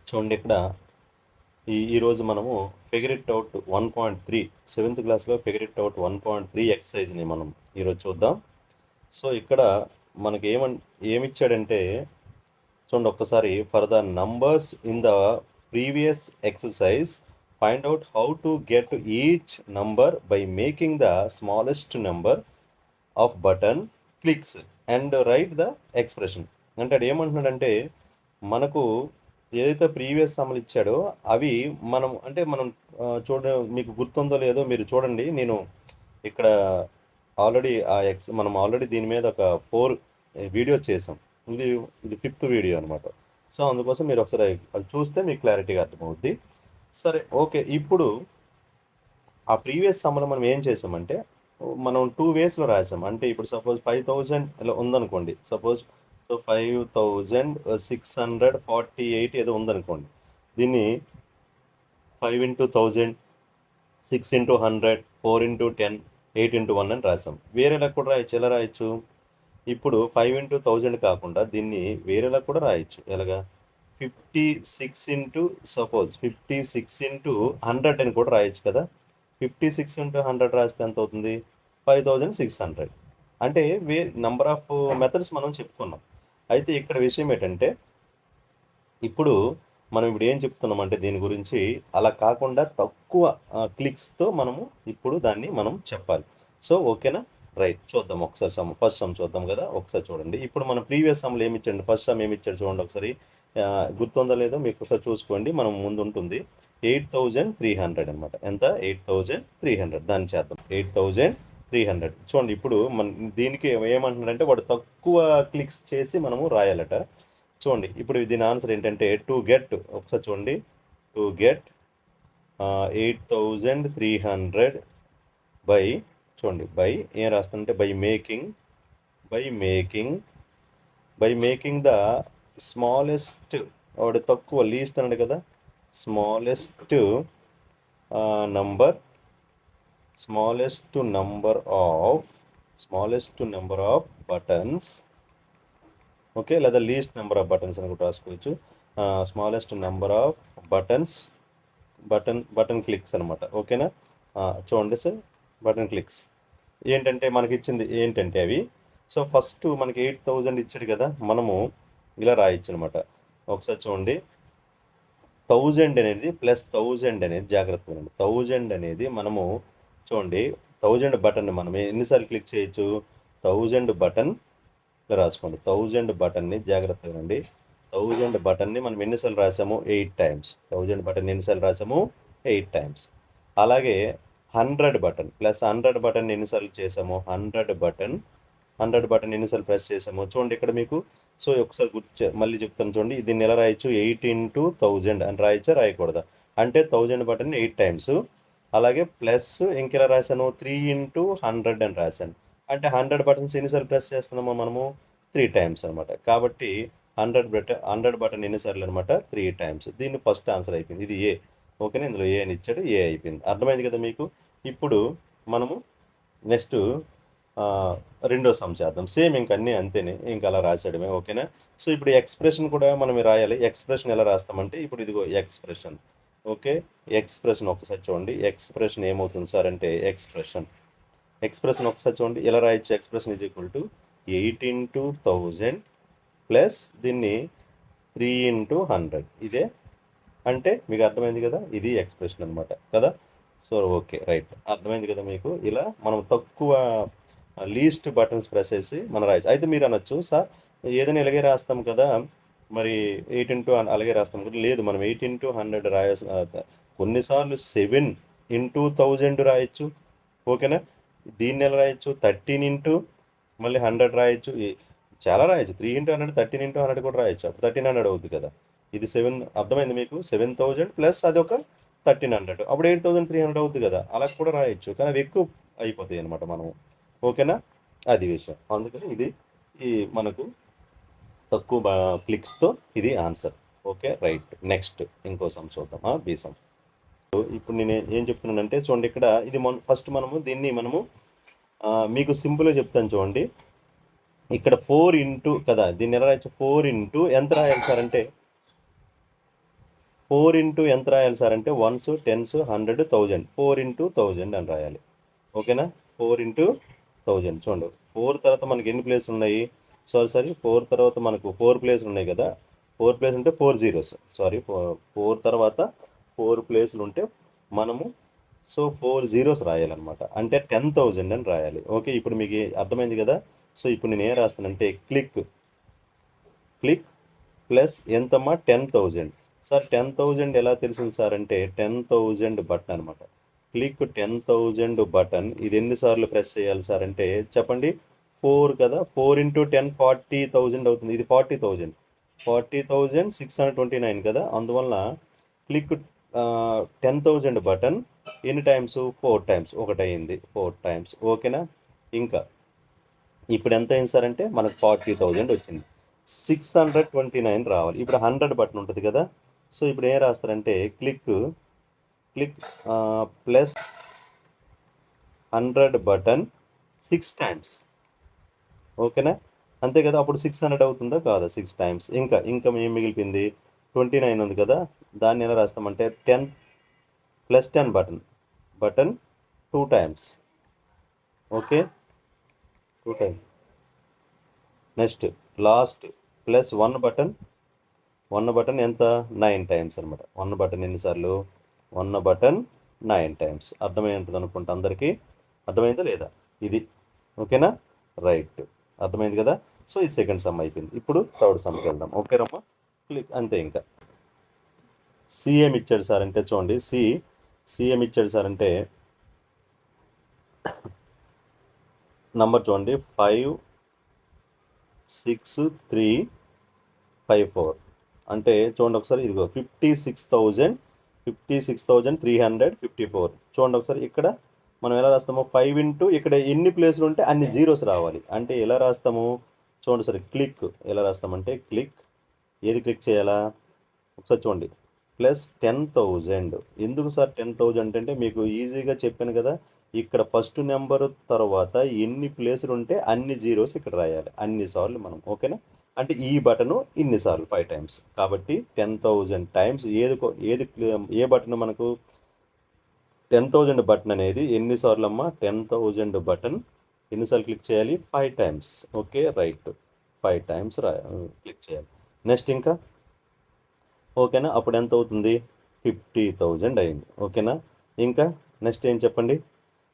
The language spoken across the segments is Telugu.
చూడండి ఇక్కడ ఈరోజు మనము ఫిగర్ ఇట్ అవుట్ 1.3 సెవెంత్ క్లాస్లో ఫిగర్ ఇట్ అవుట్ 1.3 ఎక్సర్సైజ్ని మనం ఈరోజు చూద్దాం. సో ఇక్కడ మనకి ఏమిచ్చాడంటే చూడండి ఒక్కసారి, for the numbers in the previous exercise find out how to get each number by making the smallest number of button clicks and right the expression. అంటే అది ఏమంటున్నాడంటే, మనకు ఏదైతే ప్రీవియస్ సమ్లు ఇచ్చాడో అవి మనం మీకు గుర్తుందో లేదో మీరు చూడండి. నేను ఇక్కడ ఆల్రెడీ మనం ఆల్రెడీ దీని మీద ఒక 4 వీడియో చేసాం. ఇది ఇది 5th వీడియో అనమాట. సో అందుకోసం మీరు ఒకసారి అది చూస్తే మీకు క్లారిటీగా అర్థమవుద్ది. సరే, ఓకే. ఇప్పుడు ఆ ప్రీవియస్ సమ్లో మనం ఏం చేసామంటే, మనం 2 వేస్లో రాసాం. అంటే ఇప్పుడు సపోజ్ 5000 ఇలా ఉందనుకోండి. సపోజ్ 5648 ఏదో ఉందనుకోండి. దీన్ని 5 ఇంటూ 1000, 6 ఇంటూ 100, 4 ఇంటూ 10, 8 ఇంటూ 1 అని రాసాం. వేరేలా కూడా రాయొచ్చు. ఎలా రాయొచ్చు? ఇప్పుడు 5 ఇంటూ 1000 కాకుండా దీన్ని వేరేలా కూడా రాయొచ్చు. ఎలాగా? 56 ఇంటూ 100 అని కూడా రాయొచ్చు కదా. 56 ఇంటూ 100 రాస్తే ఎంత అవుతుంది? 5600. అంటే నంబర్ ఆఫ్ మెథడ్స్ మనం చెప్పుకున్నాం. అయితే ఇక్కడ విషయం ఏంటంటే, ఇప్పుడు మనం ఏం చెప్తున్నామంటే దీని గురించి అలా కాకుండా తక్కువ క్లిక్స్తో మనము ఇప్పుడు దాన్ని మనం చెప్పాలి. సో ఓకేనా? రైట్, చూద్దాం ఒకసారి ఫస్ట్ సమ్ చూద్దాం కదా. ఒకసారి చూడండి. ఇప్పుడు మన ప్రీవియస్ సమ్లో ఏమి ఇచ్చాడు? ఫస్ట్ సమ్ ఏమి ఇచ్చాడు చూడండి ఒకసారి. గుర్తుందో లేదో మీకు ఒకసారి చూసుకోండి. మనం ముందు ఉంటుంది 8300 అనమాట. ఎంత? 8300. దాన్ని చేద్దాం 8300. చూడండి, ఇప్పుడు దీనికి ఏమంటున్నాడంటే వాడు తక్కువ క్లిక్స్ చేసి మనము రాయాలట. చూడండి, ఇప్పుడు దీని ఆన్సర్ ఏంటంటే ఒకసారి చూడండి, టు గెట్ 8300 బై, చూడండి, బై ఏం రాస్తానంటే బై మేకింగ్ ద స్మాలెస్ట్, వాడు తక్కువ లీస్ట్ అన్నాడు కదా, smallest number of buttons. Okay, లేదా లీస్ట్ నెంబర్ ఆఫ్ బటన్స్ అని కూడా రాసుకోవచ్చు. Smallest number of button clicks అనమాట. ఓకేనా? చూడండి సార్, బటన్ క్లిక్స్ ఏంటంటే మనకి ఇచ్చింది ఏంటంటే అవి. సో ఫస్ట్ మనకి 8000 ఇచ్చాడు కదా, మనము ఇలా రాయొచ్చు అనమాట. ఒకసారి చూడండి, 1000 అనేది ప్లస్ 1000 అనేది జాగ్రత్తగా ఉండండి. 1000 అనేది మనము చూడండి, 1000 బటన్ని మనం ఎన్నిసార్లు క్లిక్ చేయొచ్చు? 1000 బటన్ రాసుకోండి. 1000 బటన్ని జాగ్రత్తగా ఉండండి. 1000 బటన్ని మనం ఎన్నిసార్లు రాసాము? 8 టైమ్స్. 1000 బటన్ ఎన్నిసార్లు రాసాము? 8 టైమ్స్. అలాగే 100 బటన్ ప్లస్ 100 బటన్ ఎన్నిసార్లు చేసాము? 100 బటన్ ఎన్నిసార్లు ప్రెస్ చేసాము? చూడండి ఇక్కడ మీకు. సో ఒకసారి మళ్ళీ చెప్తాను చూడండి. దీన్ని ఎలా రాయొచ్చు? 8 ఇంటూ 1000 అని రాయొచ్చా, రాయకూడదా? అంటే 1000 బటన్ 8 టైమ్స్. అలాగే ప్లస్ ఇంకెలా రాశాను? 3 ఇంటూ 100 అని రాశాను. అంటే 100 బటన్స్ ఎన్నిసార్లు ప్రెస్ చేస్తున్నామో మనము? 3 టైమ్స్ అనమాట. కాబట్టి 100 బటన్ ఎన్నిసార్లు అనమాట? 3 టైమ్స్. దీన్ని ఫస్ట్ ఆన్సర్ అయిపోయింది. ఇది ఏ. ఓకేనా? ఇందులో ఏ అని ఇచ్చాడు, ఏ అయిపోయింది. అర్థమైంది కదా మీకు? ఇప్పుడు మనము నెక్స్ట్ రెండో సమ్ చేద్దాం. సేమ్ ఇంక అన్నీ అంతేనే, ఇంక అలా రాసాడమే. ఓకేనా? సో ఇప్పుడు ఎక్స్ప్రెషన్ కూడా మనం రాయాలి. ఎక్స్ప్రెషన్ ఎలా రాస్తామంటే, ఇప్పుడు ఇదిగో ఎక్స్ప్రెషన్. ఓకే, ఎక్స్ప్రెషన్ ఒకసారి చూడండి. ఎక్స్ప్రెషన్ ఏమవుతుంది సార్ అంటే, ఎక్స్ప్రెషన్ ఒకసారి చూడండి ఎలా రాయొచ్చు. Expression is equal to 8 into 1000 plus దీన్ని 3 ఇంటూ 100. ఇదే అంటే మీకు అర్థమైంది కదా, ఇది ఎక్స్ప్రెషన్ అనమాట కదా. సో ఓకే, రైట్, అర్థమైంది కదా మీకు. ఇలా మనం తక్కువ లీస్ట్ బటన్స్ ప్రెస్ చేసి మనం రాయొచ్చు. అయితే మీరు అనొచ్చు, సార్ ఏదైనా ఇలాగే రాస్తాం కదా, మరి 8 ఇంటూ అలాగే రాస్తాం కదా. లేదు, మనం 8 ఇంటూ 100 కొన్నిసార్లు 7 ఇంటూ 1000 రాయొచ్చు. ఓకేనా? దీన్ని ఎలా రాయొచ్చు? 13 ఇంటూ మళ్ళీ 100 రాయొచ్చు. చాలా రాయొచ్చు. 3 ఇంటూ 100, 13 ఇంటూ 100 కూడా రాయొచ్చు. అప్పుడు 1300 అవుతుంది కదా. ఇది 7, అర్థమైంది మీకు? 7000 ప్లస్ అది ఒక 1300, అప్పుడు 8300 అవుతుంది కదా. అలా కూడా రాయొచ్చు, కానీ అవి ఎక్కువ అయిపోతాయి అనమాట మనం. ఓకేనా? అది విషయం. అందుకని ఇది మనకు తక్కువ క్లిక్స్తో ఇది ఆన్సర్. Okay, right. నెక్స్ట్ ఇంకో సమ్ చూద్దాం. Be some. ఇప్పుడు నేను ఏం చెప్తున్నానంటే చూడండి, ఇక్కడ ఇది ఫస్ట్ దీన్ని మీకు సింపుల్గా చెప్తాను చూడండి. ఇక్కడ 4 ఇంటూ కదా, దీన్ని ఎలా రాయొచ్చు? 4 ఇంటూ ఎంత రాయాలి సార్ అంటే 4 ఇంటూ ఎంత రాయాలి సార్ అంటే 1s 10s 100 1000 4 ఇంటూ 1000 అని రాయాలి. ఓకేనా? 4 ఇంటూ 1000 చూడండి. 4 తర్వాత మనకి ఎన్ని ప్లేస్లు ఉన్నాయి? సారీ 4 తర్వాత మనకు 4 ప్లేస్లు ఉన్నాయి కదా! 4 ప్లేస్ ఉంటే 4 జీరోస్. సారీ 4 తర్వాత 4 ప్లేస్లు ఉంటే మనము 4 జీరోస్ రాయాలన్నమాట. అంటే 10,000 అని రాయాలి. ఓకే, ఇప్పుడు మీకు అర్థమైంది కదా? సో ఇప్పుడు నేను ఏం రాస్తానంటే క్లిక్ ప్లస్ ఎంతమ్మా 10,000. సార్ 10,000 ఎలా తెలిసింది సార్ అంటే 10,000 బటన్ అనమాట. క్లిక్ 10,000 బటన్ ఇది ఎన్నిసార్లు ప్రెస్ చేయాలి సార్ అంటే చెప్పండి. 4 కదా, 4 ఇంటూ 10 40,000 అవుతుంది. ఇది 40,000 40,629 కదా, అందువల్ల క్లిక్ 10,000 బటన్ ఎన్ని టైమ్స్ 4 టైమ్స్ ఒకటైంది 4 టైమ్స్. ఓకేనా? ఇంకా ఇప్పుడు ఎంత అయింది సార్ అంటే మనకు 40,000 వచ్చింది. 629 రావాలి. ఇప్పుడు 100 బటన్ ఉంటుంది కదా, సో ఇప్పుడు ఏం రాస్తారంటే క్లిక్ ప్లస్ 100 బటన్ 6 టైమ్స్. ఓకేనా? అంతే కదా, అప్పుడు 600 అవుతుందా కాదా 6 టైమ్స్. ఇంకా ఏం మిగిలిపోయింది 29 ఉంది కదా, దాన్ని ఎలా రాస్తామంటే 10 plus 10 button 2 times. Okay, 2 times. Next last plus 1 button ఎంత 9 టైమ్స్ అనమాట. 1 బటన్ ఎన్నిసార్లు 1 బటన్ 9 టైమ్స్. అర్థమైంటుంది అనుకుంటా అందరికీ. అర్థమైందా లేదా ఇది? ఓకేనా? రైట్, అర్థమైంది కదా. సో ఇది సెకండ్ సమ్ అయిపోయింది. ఇప్పుడు థర్డ్ సమ్కి వెళ్దాం. ఓకే రమ్మా, క్లిక్ అంతే. ఇంకా సిఎం ఇచ్చాడు సార్ అంటే చూడండి, సిఎం ఇచ్చాడు సార్ అంటే నంబర్ చూడండి 56354 అంటే చూడండి ఒకసారి, ఇదిగో 56,354. చూడండి ఒకసారి ఇక్కడ మనం ఎలా రాస్తాము 5 ఇంటూ ఇక్కడ ఎన్ని ప్లేస్లు ఉంటే అన్ని జీరోస్ రావాలి. అంటే ఎలా రాస్తాము చూడండి సార్, క్లిక్ ఎలా రాస్తామంటే ఏది క్లిక్ చేయాలా ఒకసారి చూడండి, ప్లస్ 10,000. ఎందుకు సార్ 10,000 అంటే మీకు ఈజీగా చెప్పాను కదా, ఇక్కడ ఫస్ట్ నెంబర్ తర్వాత ఎన్ని ప్లేసులు ఉంటే అన్ని జీరోస్ ఇక్కడ రాయాలి అన్నిసార్లు మనం. ఓకేనా? అంటే ఈ బటను ఇన్నిసార్లు 5 టైమ్స్ కాబట్టి 10,000 టైమ్స్. ఏ బటన్ మనకు 10,000 బటన్ అనేది ఎన్నిసార్లు అమ్మా 10,000 బటన్ ఎన్నిసార్లు క్లిక్ చేయాలి 5 times. Okay right, 5 times click చేయాలి. నెక్స్ట్ ఇంకా ఓకేనా, అప్పుడు ఎంత అవుతుంది 50,000 అయింది. ఓకేనా? ఇంకా నెక్స్ట్ ఏం చెప్పండి,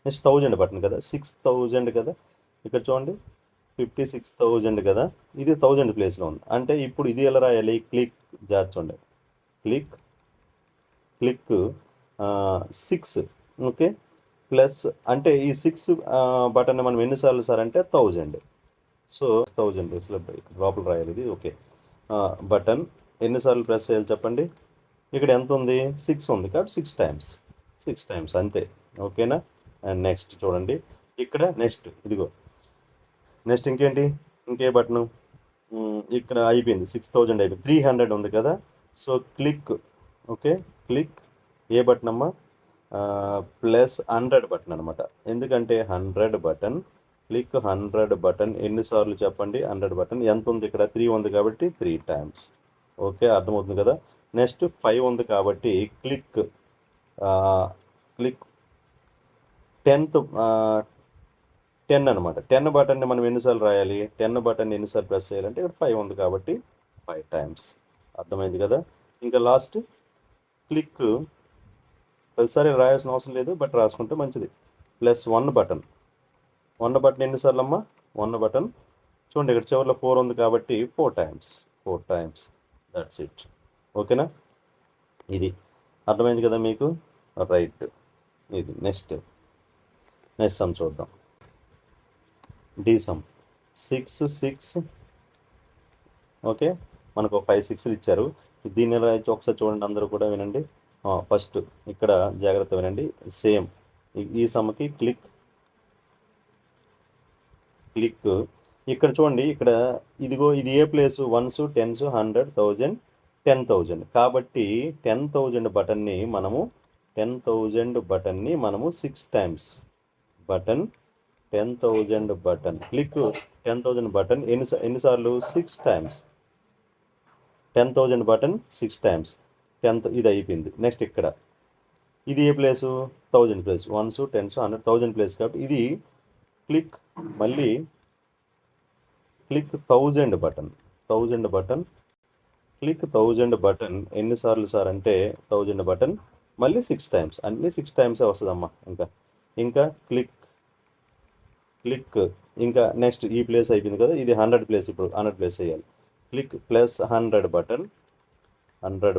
నెక్స్ట్ 1000 బటన్ కదా 6,000 కదా, ఇక్కడ చూడండి 56,000 కదా, ఇది 1000 ప్లేస్లో ఉంది. అంటే ఇప్పుడు ఇది ఎలా రాయాలి క్లిక్ చూడండి, క్లిక్ 6 ఓకే ప్లస్ అంటే ఈ 6 బటన్ మనం ఎన్నిసార్లు సార్ అంటే 1000. సో 1000 లోపల రాయాలి ఇది. ఓకే, బటన్ ఎన్నిసార్లు ప్రెస్ చేయాలి చెప్పండి. ఇక్కడ ఎంత ఉంది 6 ఉంది కాబట్టి 6 టైమ్స్ అంతే. ఓకేనా? అండ్ నెక్స్ట్ చూడండి ఇక్కడ నెక్స్ట్ ఇదిగో నెక్స్ట్ ఇంకే బటను ఇక్కడ అయిపోయింది 6,000 అయిపోయింది. 300 ఉంది కదా, సో ఓకే క్లిక్ ఏ బటన్ అమ్మా ప్లస్ 100 బటన్ అనమాట. ఎందుకంటే 100 బటన్ క్లిక్ 100 బటన్ ఎన్నిసార్లు చెప్పండి 100 బటన్ ఎంత ఉంది ఇక్కడ 3 ఉంది కాబట్టి 3 టైమ్స్. ఓకే, అర్థమవుతుంది కదా. నెక్స్ట్ 5 ఉంది కాబట్టి క్లిక్ 10 అనమాట. 10 బటన్ని మనం ఎన్నిసార్లు రాయాలి 10 బటన్ ఎన్నిసార్లు ప్రెస్ చేయాలంటే ఇక్కడ 5 ఉంది కాబట్టి 5 టైమ్స్. అర్థమైంది కదా. ఇంకా లాస్ట్ క్లిక్ ప్రతిసారి రాయాల్సిన అవసరం లేదు, బట్ రాసుకుంటే మంచిది. ప్లస్ 1 బటన్ ఎన్నిసార్లు అమ్మా 1 బటన్ చూడండి ఇక్కడ చివరిలో 4 ఉంది కాబట్టి 4 టైమ్స్. That's it. ఓకేనా, ఇది అర్థమైంది కదా మీకు. రైట్, ఇది నెక్స్ట్ సమ్ చూద్దాం. డి సమ్ 6 ఓకే, మనకు 5 6లు ఇచ్చారు. దీన్ని ఎలా అయితే ఒకసారి చూడండి, అందరూ కూడా వినండి. ఫస్ట్ ఇక్కడ జాగ్రత్త వినండి. సేమ్ ఈ సమ్కి క్లిక్ ఇక్కడ చూడండి, ఇక్కడ ఇదిగో ఇది ఏ ప్లేసు 1s 10s 100 1000 10,000 కాబట్టి 10,000 బటన్ని మనము 6 times. Button 10,000 button click 10,000 button ఎన్నిసార్లు 6 టైమ్స్. 10,000 button 6 times. 10th ఇది అయిపోయింది. నెక్స్ట్ ఇక్కడ ఇది ఏ place 1000 place 1s 10s 100 1000 place కాబట్టి ఇది క్లిక్ మళ్ళీ క్లిక్ 1000 బటన్ క్లిక్ 1000 బటన్ ఎన్నిసార్లు సార్ అంటే 1000 బటన్ మళ్ళీ 6 టైమ్స్ అన్ని 6 టైమ్సే వస్తుందమ్మా. ఇంకా క్లిక్ ఇంకా నెక్స్ట్ ఈ ప్లేస్ అయిపోయింది కదా, ఇది 100 ప్లేస్. ఇప్పుడు 100 ప్లేస్ చేయాలి. క్లిక్ ప్లస్ 100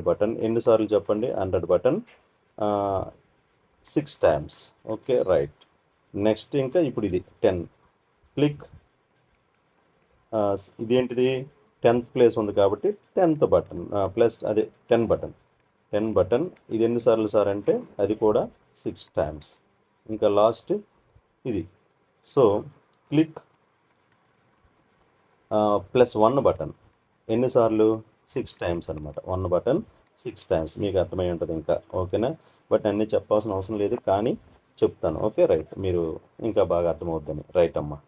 బటన్ ఎన్నిసార్లు చెప్పండి 100 button 6 times. Okay right. Next ఇంకా ఇప్పుడు ఇది 10 క్లిక్ ఇదేంటిది 10th ప్లేస్ ఉంది కాబట్టి 10th బటన్ ప్లస్ అదే 10 బటన్ ఇది ఎన్నిసార్లు సార్ అంటే అది కూడా 6 టైమ్స్. ఇంకా లాస్ట్ ఇది. సో క్లిక్ ప్లస్ 1 బటన్ ఎన్నిసార్లు 6 టైమ్స్ అనమాట. 1 బటన్ 6 టైమ్స్. మీకు అర్థమై ఉంటుంది ఇంకా. ఓకేనా? బట్ అన్నీ చెప్పాల్సిన అవసరం లేదు, కానీ చెప్తాను. Okay right. మీరు ఇంకా బాగా అర్థమవుద్దని. రైట్ అమ్మా,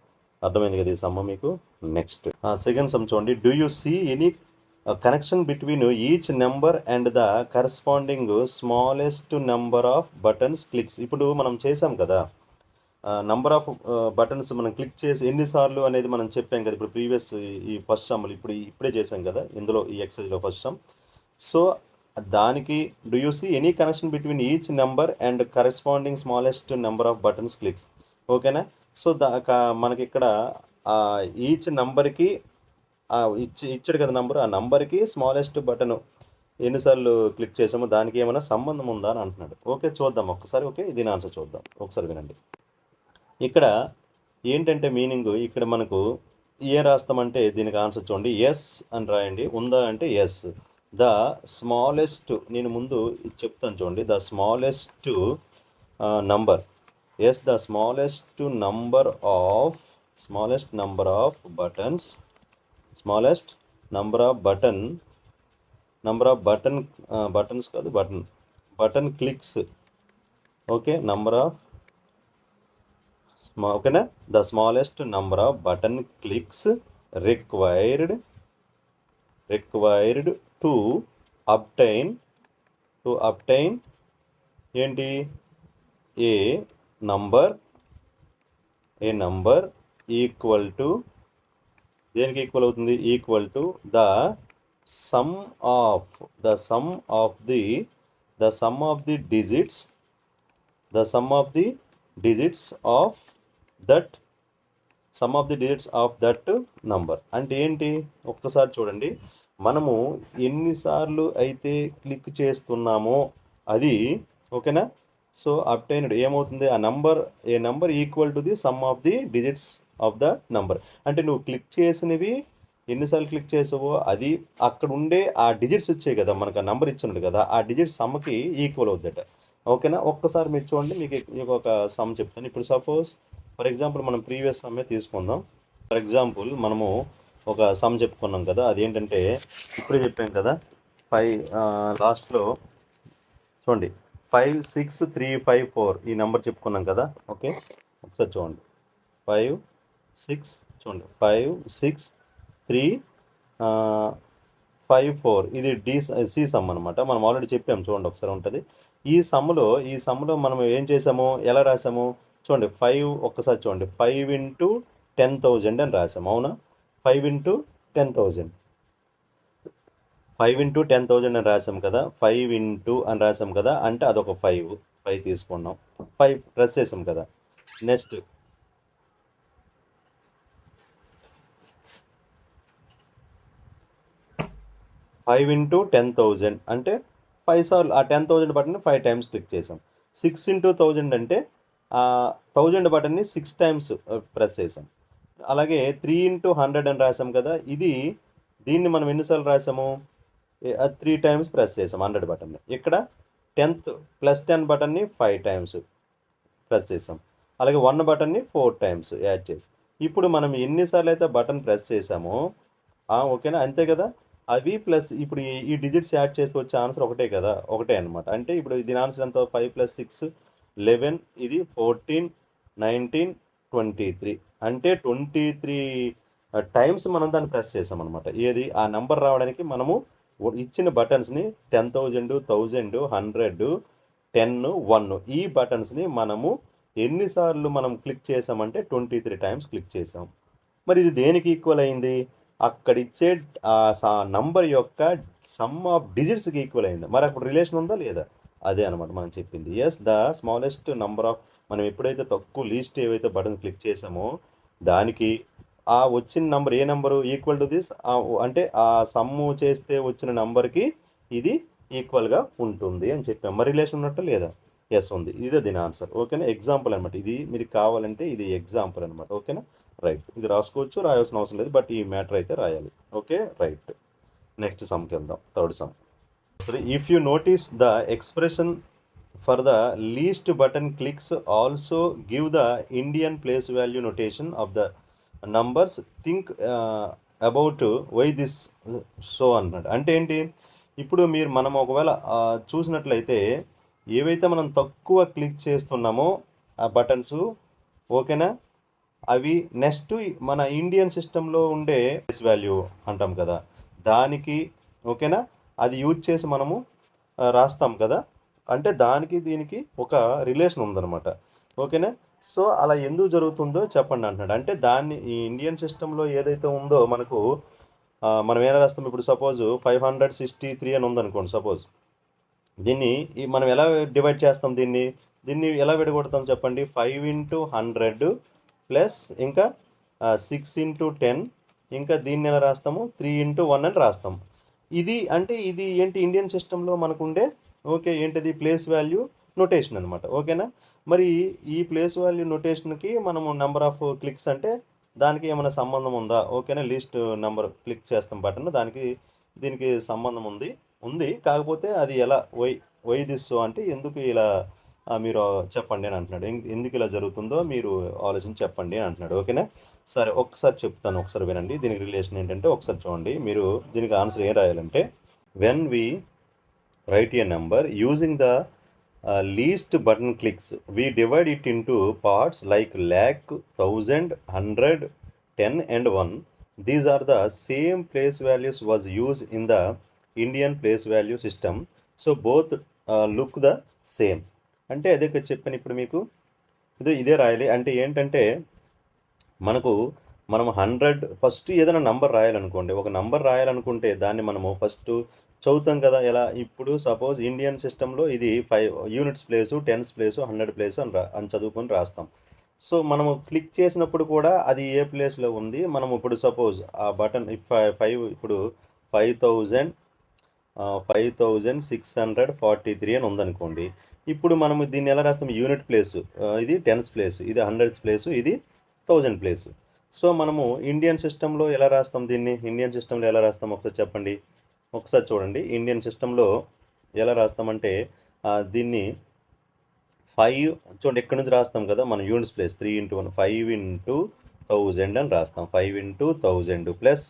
అర్థమైంది కదా ఈ సమ్మ మీకు. నెక్స్ట్ సెకండ్ సమ్ చూడండి. Do you see any connection between each number and the corresponding smallest number of buttons clicks. ఇప్పుడు మనం చేసాం కదా నంబర్ ఆఫ్ బటన్స్ మనం క్లిక్ చేసి ఎన్నిసార్లు అనేది మనం చెప్పాం కదా ఇప్పుడు ప్రీవియస్ ఈ ఫస్ట్ సమ్లు ఇప్పుడే చేసాం కదా ఇందులో ఈ ఎక్సర్సైజ్లో ఫస్ట్ సమ్. సో దానికి do you see any connection between each number and corresponding smallest number of buttons clicks. ఓకేనా? సో మనకి ఇక్కడ ఈచ్ నెంబర్కి ఇచ్చాడు కదా నంబర్, ఆ నంబర్కి స్మాలెస్ట్ బటన్ ఎన్నిసార్లు క్లిక్ చేసామో దానికి ఏమైనా సంబంధం ఉందా అని అంటున్నాడు. ఓకే చూద్దాం ఒక్కసారి. ఓకే దీని ఆన్సర్ చూద్దాం ఒకసారి వినండి. ఇక్కడ ఏంటంటే మీనింగ్ ఇక్కడ మనకు ఏం రాస్తామంటే దీనికి ఆన్సర్ చూడండి. ఎస్ అని రాయండి. ఉందా అంటే ఎస్. ద స్మాలెస్ట్, నేను ముందు చెప్తాను చూడండి. The smallest number, as the smallest number of buttons, smallest number of buttons కాదు button clicks. Okay number of ఓకేనా, the smallest number of button clicks required to obtain ఏంటి ఏ నంబర్ ఈక్వల్ టు దేనికి ఈక్వల్ అవుతుంది? Equal to the sum of the digits of that number. అంటే ఏంటి ఒక్కసారి చూడండి. మనము ఎన్నిసార్లు అయితే క్లిక్ చేస్తున్నామో అది ఓకేనా. సో అబ్టైన్డ్ ఏమవుతుంది? A number equal to the sum of the digits of the number. అంటే నువ్వు క్లిక్ చేసినవి ఎన్నిసార్లు క్లిక్ చేసావో అది అక్కడ ఉండే ఆ డిజిట్స్ వచ్చాయి కదా, మనకు ఆ నంబర్ ఇచ్చినాడు కదా, ఆ డిజిట్స్ సమ్కి ఈక్వల్ అవుద్దట. ఓకేనా? ఒక్కసారి మీరు చూడండి, మీకు ఒక సమ్ చెప్తాను. ఇప్పుడు సపోజ్ ఫర్ ఎగ్జాంపుల్ మనం ప్రీవియస్ సమ్మే తీసుకుందాం. ఫర్ ఎగ్జాంపుల్ మనము ఒక సమ్ చెప్పుకున్నాం కదా, అదేంటంటే ఇప్పుడే చెప్పాం కదా 5 లాస్ట్లో చూడండి 56354 ఈ నెంబర్ చెప్పుకున్నాం కదా. ఓకే ఒకసారి చూడండి 56354 ఇది సి సమ్ అనమాట. మనం ఆల్రెడీ చెప్పాము చూడండి ఒకసారి ఉంటుంది. ఈ సమ్లో మనం ఏం చేసాము, ఎలా రాసాము చూడండి. 5 ఒక్కసారి చూడండి 5 into 10,000 అని రాసాము. అవునా? 5 into 10,000 అని రాసాం కదా. 5 into అని రాసాం కదా, అంటే అదొక 5 తీసుకున్నాం. 5 ప్రెస్ చేసాం కదా. నెక్స్ట్ 5 into 10,000 అంటే 5 సార్లు ఆ 10,000 బటన్ని 5 టైమ్స్ క్లిక్ చేసాం. 6 into 1000 అంటే 1000 బటన్ని 6 టైమ్స్ ప్రెస్ చేసాం. అలాగే 3 into 100 అని రాసాం కదా, దీన్ని మనం ఎన్నిసార్లు రాసాము? 3 టైమ్స్ ప్రెస్ చేసాం 100 బటన్ని. ఇక్కడ 10th +10 బటన్ని 5 టైమ్స్ ప్రెస్ చేసాం. అలాగే 1 బటన్ని 4 టైమ్స్ యాడ్ చేసాం. ఇప్పుడు మనం ఎన్నిసార్లు అయితే బటన్ ప్రెస్ చేసామో ఓకేనా, అంతే కదా. అవి ప్లస్ ఇప్పుడు ఈ డిజిట్స్ యాడ్ చేస్తే వచ్చే ఆన్సర్ ఒకటే అనమాట. అంటే ఇప్పుడు దీని ఆన్సర్ ఎంత? 5 + 6 11, ఇది 14 19 23 అంటే 23 టైమ్స్ మనం దాన్ని ప్రెస్ చేసాం అనమాట. ఏది ఆ నెంబర్ రావడానికి మనము ఇచ్చిన బటన్స్ని 10,000, 1000, 100, 10, 1 ఈ బటన్స్ని మనము ఎన్నిసార్లు మనం క్లిక్ చేసామంటే 23 టైమ్స్ క్లిక్ చేసాం. మరి ఇది దేనికి ఈక్వల్ అయింది? అక్కడిచ్చే నంబర్ యొక్క సమ్ ఆఫ్ డిజిట్స్కి ఈక్వల్ అయింది. మరి అప్పుడు రిలేషన్ ఉందా లేదా? అదే అనమాట మనం చెప్పింది. Yes, the smallest number of మనం ఎప్పుడైతే తక్కువ లీస్ట్ ఏవైతే బటన్ క్లిక్ చేసామో దానికి ఆ వచ్చిన number A number equal to this, అంటే ఆ సమ్ము చేస్తే వచ్చిన నంబర్కి ఇది ఈక్వల్గా ఉంటుంది అని చెప్పాం. మరి రిలేషన్ ఉన్నట్టు లేదా? ఎస్ ఉంది. ఇదే దీని ఆన్సర్. ఓకేనా? ఎగ్జాంపుల్ అనమాట. ఇది మీరు కావాలంటే ఇది ఎగ్జాంపుల్ అనమాట. ఓకేనా? రైట్. ఇది రాసుకోవచ్చు, రాయాల్సిన అవసరం లేదు, బట్ ఈ మ్యాటర్ అయితే రాయాలి. Okay, right. నెక్స్ట్ సమ్కి వెళ్దాం. Third sum. If you notice the expression for the least button clicks also give the Indian place value notation of the numbers, think about why this so అన్నాడు. అంటే ఏంటి? ఇప్పుడు మనం ఒకవేళ చూసినట్లయితే ఏవైతే మనం తక్కువ క్లిక్ చేస్తున్నామో ఆ బటన్స్, ఓకేనా, అవి నెక్స్ట్ మన ఇండియన్ సిస్టంలో ఉండే ప్లేస్ వాల్యూ అంటాం కదా, దానికి, ఓకేనా, అది యూజ్ చేసి మనము రాస్తాం కదా. అంటే దానికి దీనికి ఒక రిలేషన్ ఉందన్నమాట. ఓకేనా? సో అలా ఎందుకు జరుగుతుందో చెప్పండి అంటున్నాడు. అంటే దాన్ని ఈ ఇండియన్ సిస్టంలో ఏదైతే ఉందో మనకు మనం ఏం రాస్తాం? ఇప్పుడు సపోజ్ 563 అని ఉందనుకోండి. సపోజ్ దీన్ని మనం ఎలా డివైడ్ చేస్తాం? దీన్ని ఎలా విడగొడతాం చెప్పండి? 5×100 ప్లస్ ఇంకా 6×10, ఇంకా దీన్ని ఎలా రాస్తాము? 3×1 అని రాస్తాం. ఇది అంటే ఇది ఏంటి? ఇండియన్ సిస్టంలో మనకు ఉండే ఓకే ఏంటిది? ప్లేస్ వాల్యూ నొటేషన్ అనమాట. ఓకేనా? మరి ఈ ప్లేస్ వాల్యూ నొటేషన్కి మనము నెంబర్ ఆఫ్ క్లిక్స్ అంటే దానికి ఏమైనా సంబంధం ఉందా? ఓకేనా? లీస్ట్ నెంబర్ క్లిక్ చేస్తాం బటన్, దానికి దీనికి సంబంధం ఉంది. కాకపోతే అది ఎలా వై దిస్ అంటే ఎందుకు ఇలా మీరు చెప్పండి అని అంటున్నాడు. ఎందుకు ఇలా జరుగుతుందో మీరు ఆలోచించి చెప్పండి అని అంటున్నాడు. ఓకేనా? సరే, ఒక్కసారి చెప్తాను, ఒకసారి వినండి. దీనికి రిలేషన్ ఏంటంటే ఒకసారి చూడండి. మీరు దీనికి ఆన్సర్ ఏం రాయాలంటే, when we write a number using the least button clicks, we divide it into parts like lakh, 1000, 100, 10 and 1. These are the same place values was used in the Indian place value system, so both look the same. అంటే అదే చెప్పాను ఇప్పుడు మీకు. ఇదే రాయాలి. అంటే ఏంటంటే మనం 100 ఫస్ట్ ఏదైనా నంబర్ రాయాలనుకోండి, ఒక నంబర్ రాయాలనుకుంటే దాన్ని మనము ఫస్ట్ చదువుతాం కదా. ఎలా? ఇప్పుడు సపోజ్ ఇండియన్ సిస్టంలో ఇది 5 units place, 10s place, 100 place అని చదువుకొని రాస్తాం. సో మనము క్లిక్ చేసినప్పుడు కూడా అది ఏ ప్లేస్లో ఉంది, మనం ఇప్పుడు సపోజ్ ఆ బటన్ ఇప్పుడు 5643 అని ఉందనుకోండి. ఇప్పుడు మనము దీన్ని ఎలా రాస్తాం? యూనిట్ ప్లేసు, ఇది 10s ప్లేసు, ఇది 100s ప్లేసు, ఇది 1000 ప్లేసు. సో మనము ఇండియన్ సిస్టంలో ఎలా రాస్తాం? ఇండియన్ సిస్టంలో ఎలా రాస్తాం ఒకసారి చెప్పండి. ఒకసారి చూడండి. ఇండియన్ సిస్టంలో ఎలా రాస్తామంటే దీన్ని 5 చూడండి, ఎక్కడి నుంచి రాస్తాం కదా మనం యూనిట్స్ ప్లేస్ 3×1 5×1000 అని రాస్తాం. 5×1000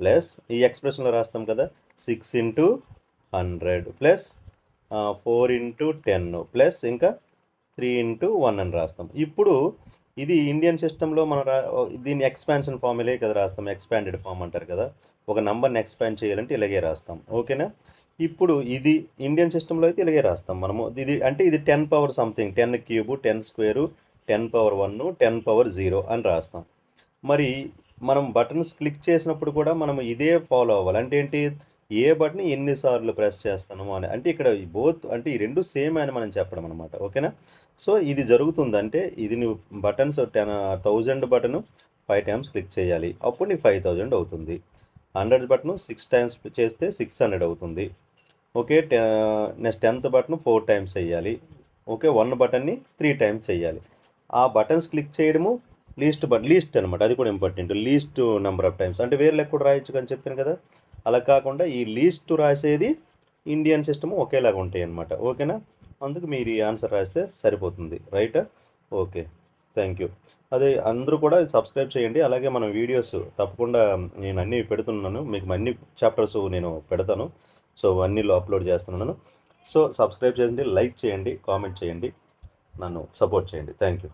ప్లస్ ఈ ఎక్స్ప్రెషన్లో రాస్తాం కదా 6×100 ప్లస్ 4×10 ప్లస్ ఇంకా 3×1 అని రాస్తాం. ఇప్పుడు ఇది ఇండియన్ సిస్టంలో మనం దీన్ని ఎక్స్పాన్షన్ ఫార్ములే కదా రాస్తాం. ఎక్స్పాండెడ్ ఫామ్ అంటారు కదా. ఒక నెంబర్ని ఎక్స్పాండ్ చేయాలంటే ఇలాగే రాస్తాం. ఓకేనా? ఇప్పుడు ఇది ఇండియన్ సిస్టంలో అయితే ఇలాగే రాస్తాం మనము. ఇది 10 power something, 10 cube, 10 square, 10 power 1, 10 power 0 అని రాస్తాం. మరి మనం బటన్స్ క్లిక్ చేసినప్పుడు కూడా మనం ఇదే ఫాలో అవ్వాలి. అంటే ఏంటి? ఏ బటన్ ఎన్నిసార్లు ప్రెస్ చేస్తాను అని. అంటే ఇక్కడ అంటే ఈ రెండు సేమ్ అని మనం చెప్పడం అనమాట. ఓకేనా? సో ఇది జరుగుతుందంటే ఇది నువ్వు బటన్స్ 1000 బటన్ 5 టైమ్స్ క్లిక్ చేయాలి, అప్పుడు నీకు 5000 అవుతుంది. 100 బటన్ 6 టైమ్స్ చేస్తే 600 అవుతుంది. Okay, next 10th button 4 times చేయాలి. ఓకే, 1 బటన్ని 3 టైమ్స్ చేయాలి. ఆ బటన్స్ క్లిక్ చేయడము లీస్ట్ అనమాట. అది కూడా important. Least number of times అంటే వేరే లెక్క కూడా రాయొచ్చు అని చెప్పాను కదా. అలా కాకుండా ఈ లీస్ట్ రాసేది ఇండియన్ సిస్టమ్ ఒకేలాగా ఉంటాయి అన్నమాట. ఓకేనా? అందుకు మీరు ఈ ఆన్సర్ రాస్తే సరిపోతుంది. రైట్? Okay, thank you. అదే అందరూ కూడా సబ్స్క్రైబ్ చేయండి. అలాగే మన వీడియోస్ తప్పకుండా నేను అన్నీ పెడుతున్నాను. మీకు అన్ని చాప్టర్స్ నేను పెడతాను. సో అన్నీలో అప్లోడ్ చేస్తున్నాను. సో సబ్స్క్రైబ్ చేయండి, లైక్ చేయండి, కామెంట్ చేయండి, నన్ను సపోర్ట్ చేయండి. Thank you.